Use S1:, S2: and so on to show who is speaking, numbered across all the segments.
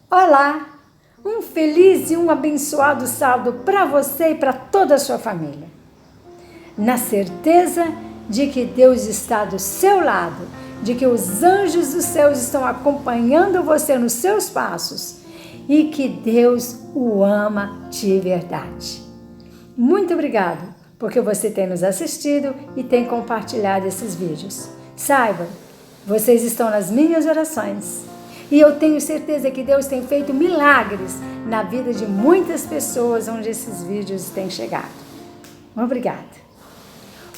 S1: Olá! Um feliz e um abençoado sábado para você e para toda a sua família. Na certeza de que Deus está do seu lado, de que os anjos dos céus estão acompanhando você nos seus passos e que Deus o ama de verdade. Muito obrigado porque você tem nos assistido e tem compartilhado esses vídeos. Saiba, vocês estão nas minhas orações. E eu tenho certeza que Deus tem feito milagres na vida de muitas pessoas onde esses vídeos têm chegado. Obrigada.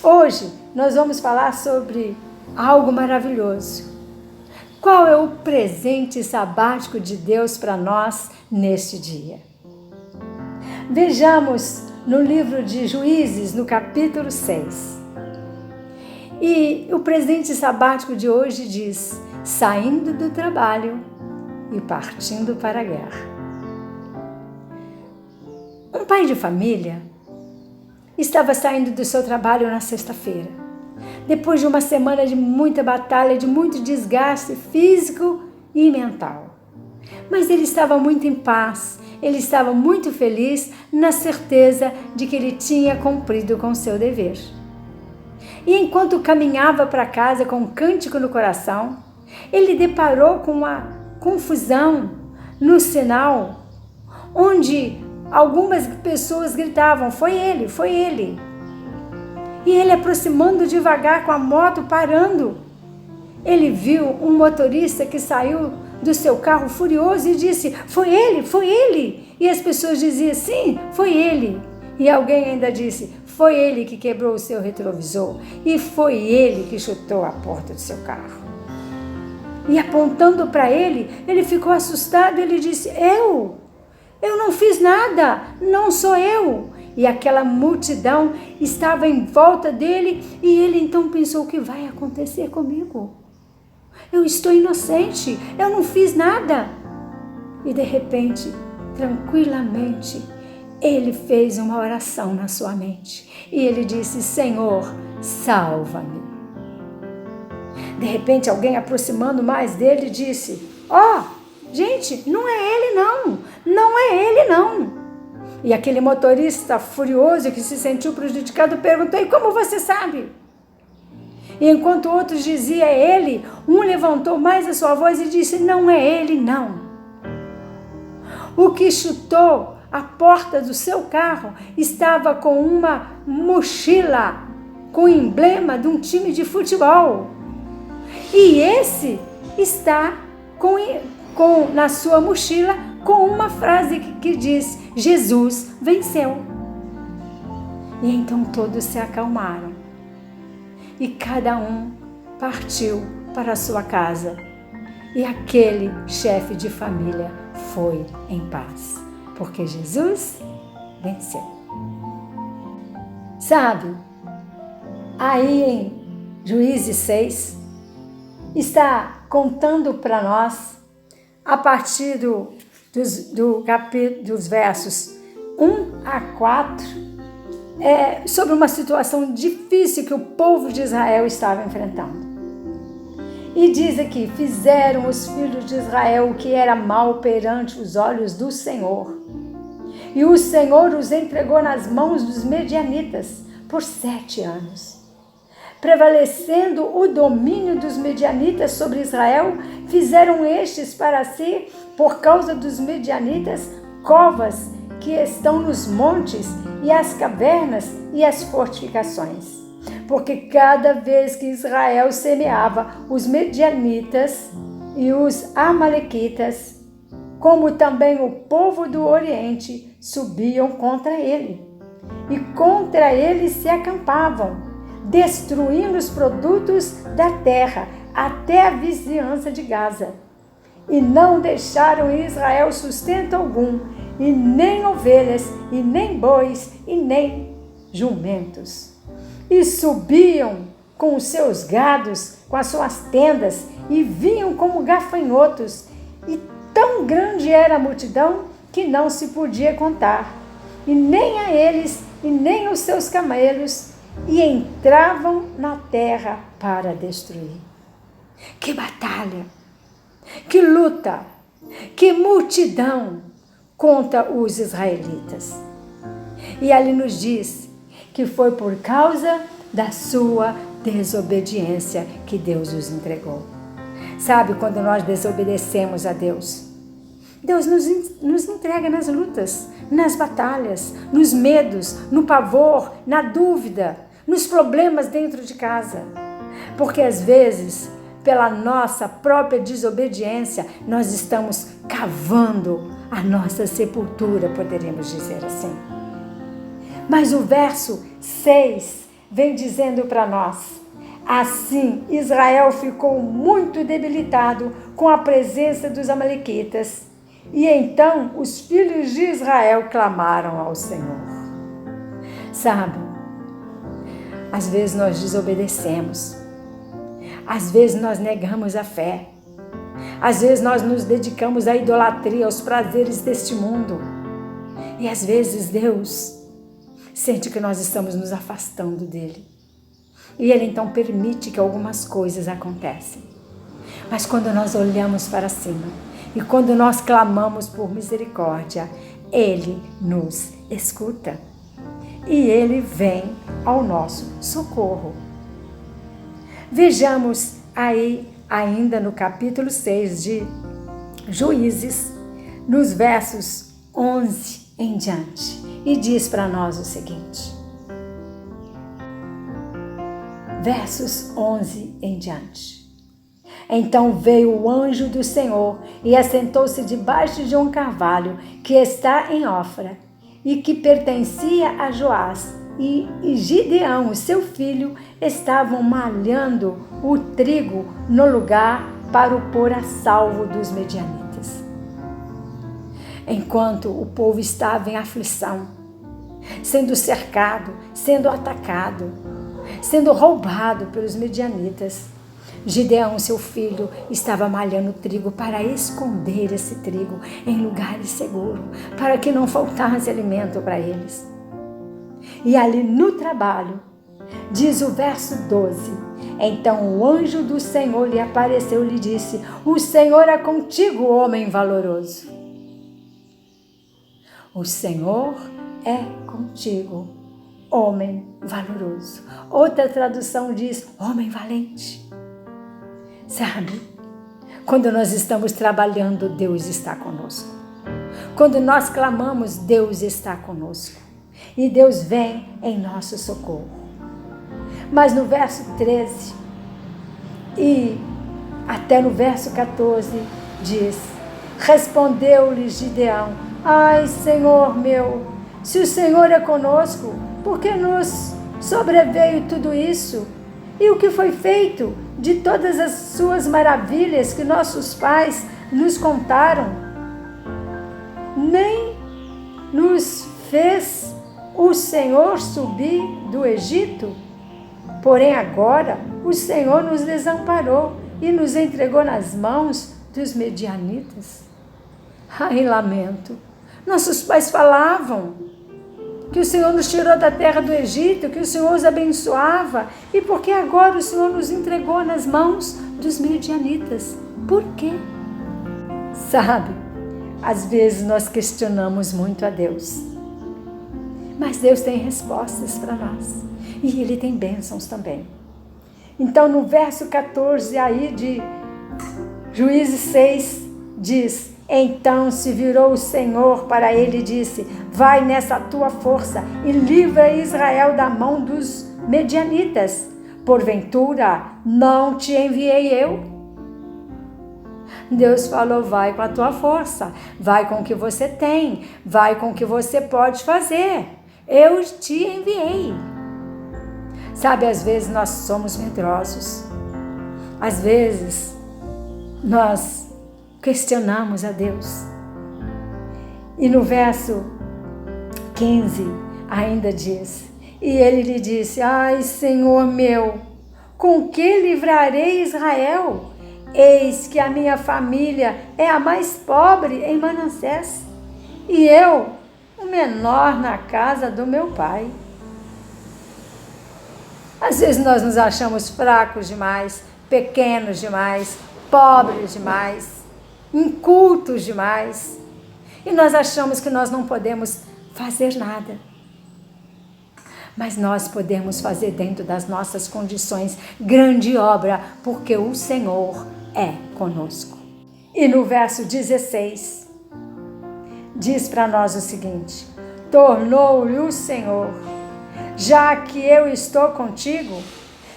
S1: Hoje nós vamos falar sobre algo maravilhoso. Qual é o presente sabático de Deus para nós neste dia? Vejamos no livro de Juízes, no capítulo 6. E o presente sabático de hoje diz: saindo do trabalho e partindo para a guerra. Um pai de família estava saindo do seu trabalho na sexta-feira, depois de uma semana de muita batalha, de muito desgaste físico e mental. Mas ele estava muito em paz, ele estava muito feliz na certeza de que ele tinha cumprido com seu dever. E enquanto caminhava para casa com um cântico no coração, ele deparou com uma confusão no sinal, onde algumas pessoas gritavam: foi ele, foi ele. E ele, aproximando devagar com a moto, parando, ele viu um motorista que saiu do seu carro furioso e disse: foi ele, foi ele. E as pessoas diziam: sim, foi ele. E alguém ainda disse: foi ele que quebrou o seu retrovisor e foi ele que chutou a porta do seu carro. E apontando para ele, ele ficou assustado. Ele disse: eu não fiz nada, não sou eu. E aquela multidão estava em volta dele e ele então pensou: o que vai acontecer comigo? Eu estou inocente, eu não fiz nada. E de repente, tranquilamente, ele fez uma oração na sua mente. E ele disse: Senhor, salva-me. De repente, alguém aproximando mais dele disse: gente, não é ele não, não é ele não. E aquele motorista furioso que se sentiu prejudicado perguntou: e como você sabe? E enquanto outros diziam: é ele, um levantou mais a sua voz e disse: não é ele não. O que chutou a porta do seu carro estava com uma mochila com o emblema de um time de futebol. E esse está na sua mochila com uma frase que diz: Jesus venceu. E então todos se acalmaram. E cada um partiu para a sua casa. E aquele chefe de família foi em paz, porque Jesus venceu. Sabe, aí em Juízes 6, está contando para nós, a partir dos versos 1 a 4, sobre uma situação difícil que o povo de Israel estava enfrentando. E diz aqui: fizeram os filhos de Israel o que era mal perante os olhos do Senhor. E o Senhor os entregou nas mãos dos medianitas por 7 anos. Prevalecendo o domínio dos medianitas sobre Israel, fizeram estes para si, por causa dos medianitas, covas que estão nos montes e as cavernas e as fortificações. Porque cada vez que Israel semeava, os medianitas e os amalequitas, como também o povo do Oriente, subiam contra ele. E contra ele se acampavam, destruindo os produtos da terra até a vizinhança de Gaza. E não deixaram em Israel sustento algum, e nem ovelhas, e nem bois, e nem jumentos. E subiam com os seus gados, com as suas tendas, e vinham como gafanhotos. E tão grande era a multidão que não se podia contar. E nem a eles, e nem aos seus camelos, e entravam na terra para destruir. Que batalha! Que luta! Que multidão contra os israelitas. E ali nos diz que foi por causa da sua desobediência que Deus os entregou. Sabe, quando nós desobedecemos a Deus, Deus nos entrega nas lutas, nas batalhas, nos medos, no pavor, na dúvida, nos problemas dentro de casa. Porque às vezes, pela nossa própria desobediência, nós estamos cavando a nossa sepultura, poderíamos dizer assim. Mas o verso 6 vem dizendo para nós: assim Israel ficou muito debilitado com a presença dos amalequitas. E então os filhos de Israel clamaram ao Senhor. Sabe, às vezes nós desobedecemos, às vezes nós negamos a fé, às vezes nós nos dedicamos à idolatria, aos prazeres deste mundo. E às vezes Deus sente que nós estamos nos afastando dele. E ele então permite que algumas coisas aconteçam. Mas quando nós olhamos para cima, e quando nós clamamos por misericórdia, ele nos escuta. E ele vem ao nosso socorro. Vejamos aí, ainda no capítulo 6 de Juízes, nos versos 11 em diante. E diz para nós o seguinte. Versos 11 em diante. Então veio o anjo do Senhor e assentou-se debaixo de um carvalho que está em Ofra e que pertencia a Joás. E Gideão, seu filho, estavam malhando o trigo no lugar para o pôr a salvo dos medianitas. Enquanto o povo estava em aflição, sendo cercado, sendo atacado, sendo roubado pelos medianitas, Gideão, seu filho, estava malhando trigo para esconder esse trigo em lugares seguros, para que não faltasse alimento para eles. E ali no trabalho, diz o verso 12, então o anjo do Senhor lhe apareceu e lhe disse: o Senhor é contigo, homem valoroso. O Senhor é contigo, homem valoroso. Outra tradução diz: homem valente. Sabe, quando nós estamos trabalhando, Deus está conosco. Quando nós clamamos, Deus está conosco. E Deus vem em nosso socorro. Mas no verso 13 e até no verso 14 diz: respondeu-lhe Gideão: ai, Senhor meu, se o Senhor é conosco, por que nos sobreveio tudo isso? E o que foi feito de todas as suas maravilhas que nossos pais nos contaram? Nem nos fez o Senhor subir do Egito? Porém agora o Senhor nos desamparou e nos entregou nas mãos dos medianitas. Ai, lamento. Nossos pais falavam que o Senhor nos tirou da terra do Egito, que o Senhor os abençoava. E por que agora o Senhor nos entregou nas mãos dos medianitas? Por quê? Sabe, às vezes nós questionamos muito a Deus. Mas Deus tem respostas para nós. E Ele tem bênçãos também. Então no verso 14 aí de Juízes 6 diz: então se virou o Senhor para ele e disse: vai nessa tua força e livra Israel da mão dos medianitas. Porventura não te enviei eu? Deus falou: vai com a tua força, vai com o que você tem, vai com o que você pode fazer. Eu te enviei. Sabe, às vezes nós somos medrosos. Às vezes nós questionamos a Deus. E no verso 15 ainda diz: e ele lhe disse: ai, Senhor meu, com que livrarei Israel? Eis que a minha família é a mais pobre em Manassés, e eu, o menor na casa do meu pai. Às vezes nós nos achamos fracos demais, pequenos demais, pobres demais. incultos demais, e nós achamos que nós não podemos fazer nada. Mas nós podemos fazer dentro das nossas condições grande obra, porque o Senhor é conosco. E no verso 16, diz para nós o seguinte: tornou-lhe o Senhor, já que eu estou contigo,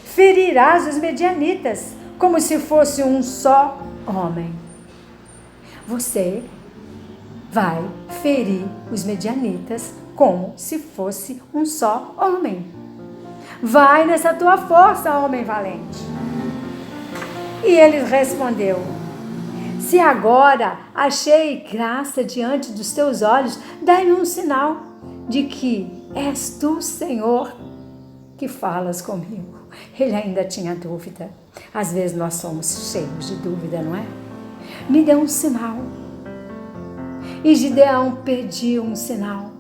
S1: ferirás os medianitas, como se fosse um só homem. Você vai ferir os medianitas como se fosse um só homem. Vai nessa tua força, homem valente. E ele respondeu: se agora achei graça diante dos teus olhos, dai-me um sinal de que és tu, Senhor, que falas comigo. Ele ainda tinha dúvida. Às vezes nós somos cheios de dúvida, não é? Me dê um sinal. E Gideão pediu um sinal.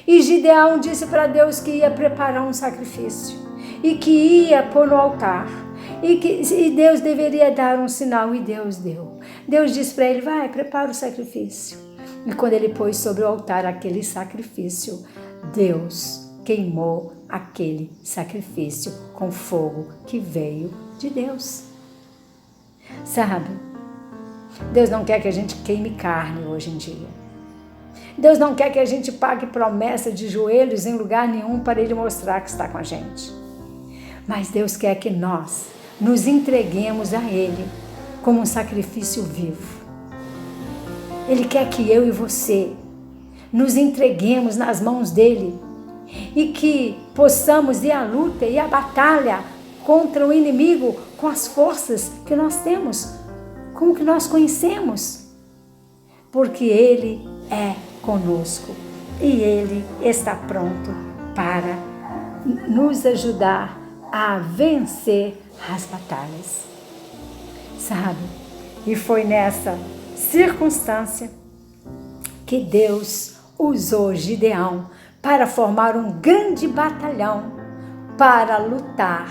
S1: E Gideão disse para Deus que ia preparar um sacrifício e que ia pôr no altar. E Deus deveria dar um sinal, e Deus deu. Deus disse para ele: vai, prepara o sacrifício. E quando ele pôs sobre o altar aquele sacrifício, Deus queimou aquele sacrifício com fogo que veio de Deus. Sabe, Deus não quer que a gente queime carne hoje em dia. Deus não quer que a gente pague promessa de joelhos em lugar nenhum para Ele mostrar que está com a gente. Mas Deus quer que nós nos entreguemos a Ele como um sacrifício vivo. Ele quer que eu e você nos entreguemos nas mãos dEle e que possamos ir à luta e à batalha contra o inimigo com as forças que nós temos, com o que nós conhecemos, porque Ele é conosco e Ele está pronto para nos ajudar a vencer as batalhas, sabe? E foi nessa circunstância que Deus usou Gideão para formar um grande batalhão para lutar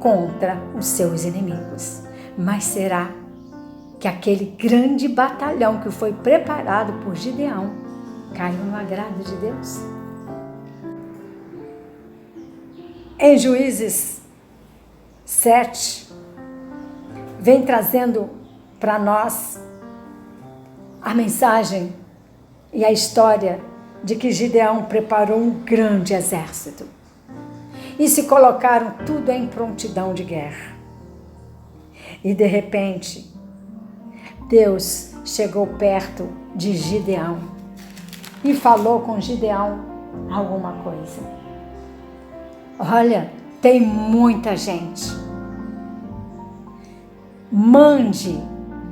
S1: contra os seus inimigos. Mas será que aquele grande batalhão que foi preparado por Gideão caiu no agrado de Deus? Em Juízes 7, vem trazendo para nós a mensagem e a história de que Gideão preparou um grande exército e se colocaram tudo em prontidão de guerra. E de repente, Deus chegou perto de Gideão e falou com Gideão alguma coisa. Olha, tem muita gente. Mande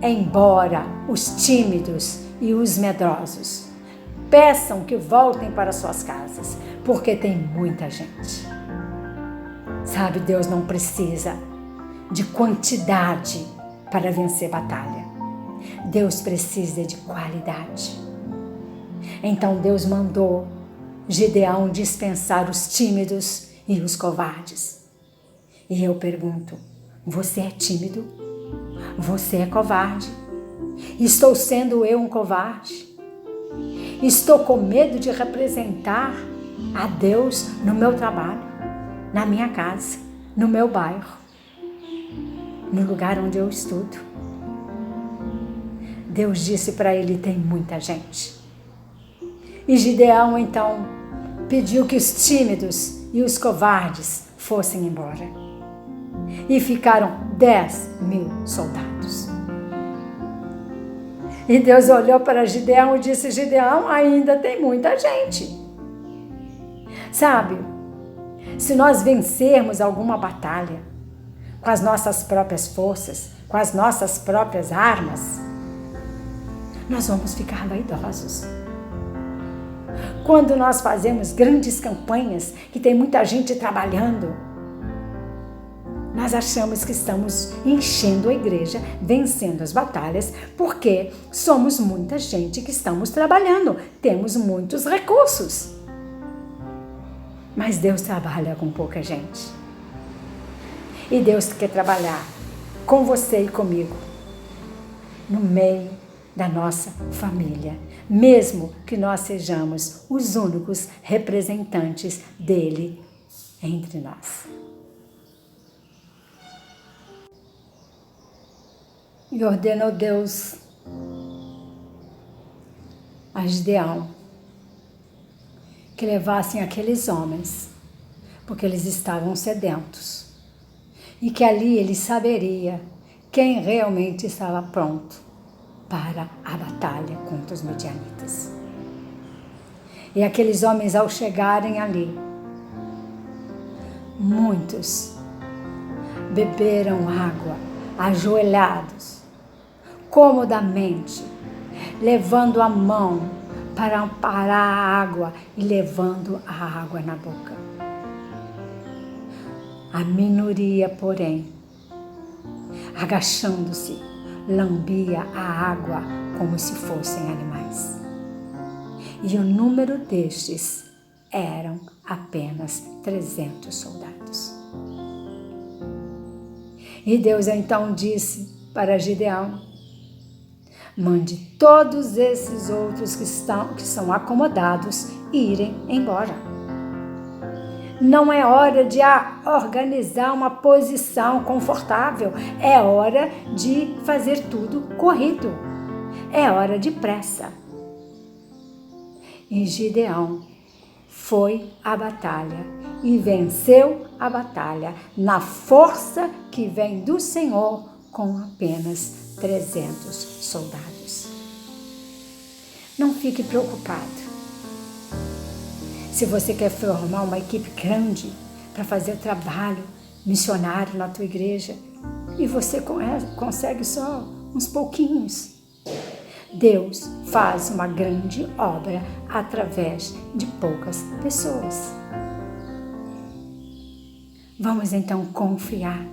S1: embora os tímidos e os medrosos. Peçam que voltem para suas casas, porque tem muita gente. Sabe, Deus não precisa de quantidade para vencer batalha. Deus precisa de qualidade. Então Deus mandou Gideão dispensar os tímidos e os covardes. E eu pergunto: você é tímido? Você é covarde? Estou sendo eu um covarde? Estou com medo de representar a Deus no meu trabalho, na minha casa, no meu bairro, no lugar onde eu estudo. Deus disse para ele: tem muita gente. E Gideão então pediu que os tímidos e os covardes fossem embora. E ficaram 10.000 soldados. E Deus olhou para Gideão e disse: Gideão, ainda tem muita gente. Sabe, se nós vencermos alguma batalha com as nossas próprias forças, com as nossas próprias armas, nós vamos ficar vaidosos. Quando nós fazemos grandes campanhas, que tem muita gente trabalhando, nós achamos que estamos enchendo a igreja, vencendo as batalhas, porque somos muita gente que estamos trabalhando, temos muitos recursos. Mas Deus trabalha com pouca gente. E Deus quer trabalhar com você e comigo. no meio da nossa família, mesmo que nós sejamos os únicos representantes dele entre nós. E ordenou Deus a Gideão que levassem aqueles homens, porque eles estavam sedentos, e que ali ele saberia quem realmente estava pronto para a batalha contra os medianitas. E aqueles homens, ao chegarem ali, muitos beberam água, ajoelhados, comodamente, levando a mão para amparar a água e levando a água na boca. A minoria, porém, agachando-se, lambia a água como se fossem animais. E o número destes eram apenas 300 soldados. E Deus então disse para Gideão: mande todos esses outros que são acomodados irem embora. Não é hora de organizar uma posição confortável, é hora de fazer tudo corrido, é hora de pressa. E Gideão foi à batalha e venceu a batalha na força que vem do Senhor com apenas 300 soldados. Não fique preocupado. Se você quer formar uma equipe grande para fazer trabalho missionário na tua igreja e você consegue só uns pouquinhos, Deus faz uma grande obra através de poucas pessoas. Vamos então confiar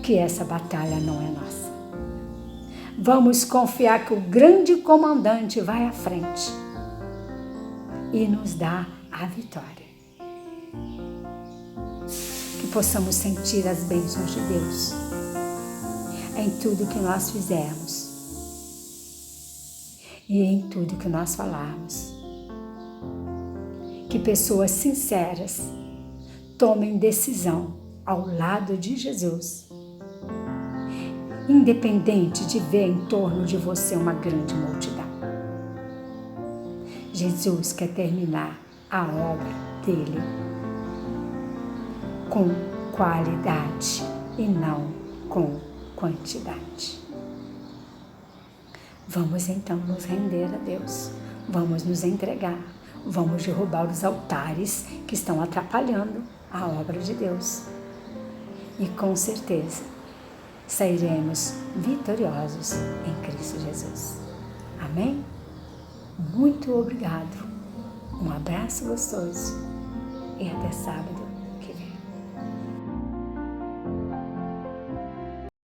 S1: que essa batalha não é nossa. Vamos confiar que o grande comandante vai à frente e nos dá a vitória. Que possamos sentir as bênçãos de Deus em tudo que nós fizermos e em tudo que nós falarmos. Que pessoas sinceras tomem decisão ao lado de Jesus, independente de ver em torno de você uma grande multidão. Jesus quer terminar a obra dele com qualidade e não com quantidade. Vamos então nos render a Deus, vamos nos entregar, vamos derrubar os altares que estão atrapalhando a obra de Deus. E com certeza sairemos vitoriosos em Cristo Jesus. Amém? Muito obrigado. Um abraço gostoso e até sábado.